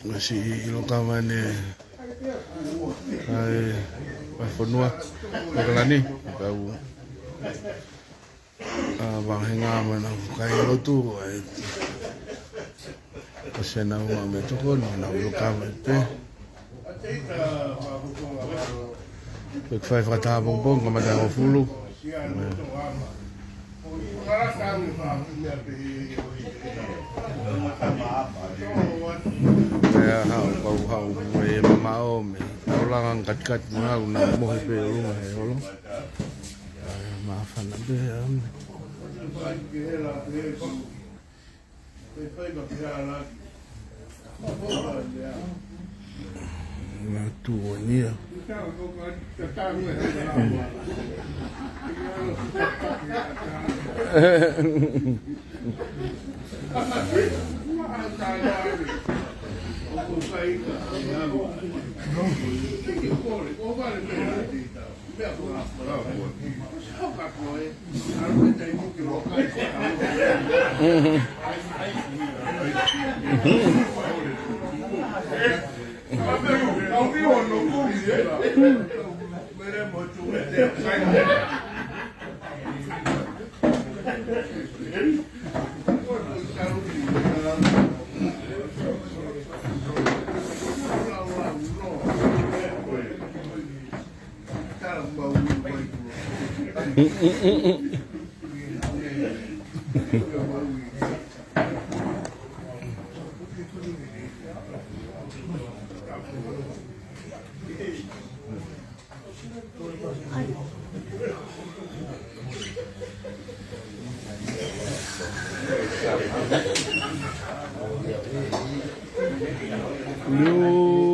masih ilokamane ai pafonua pakalani kau bang henga mana kai lotu ai pasena uma me tokon na ilokama pe pek fai frata bonbon kama da fulu ya hau me mamao me ulang kat na mo pe rumah he olo maafan be na tuonia Yo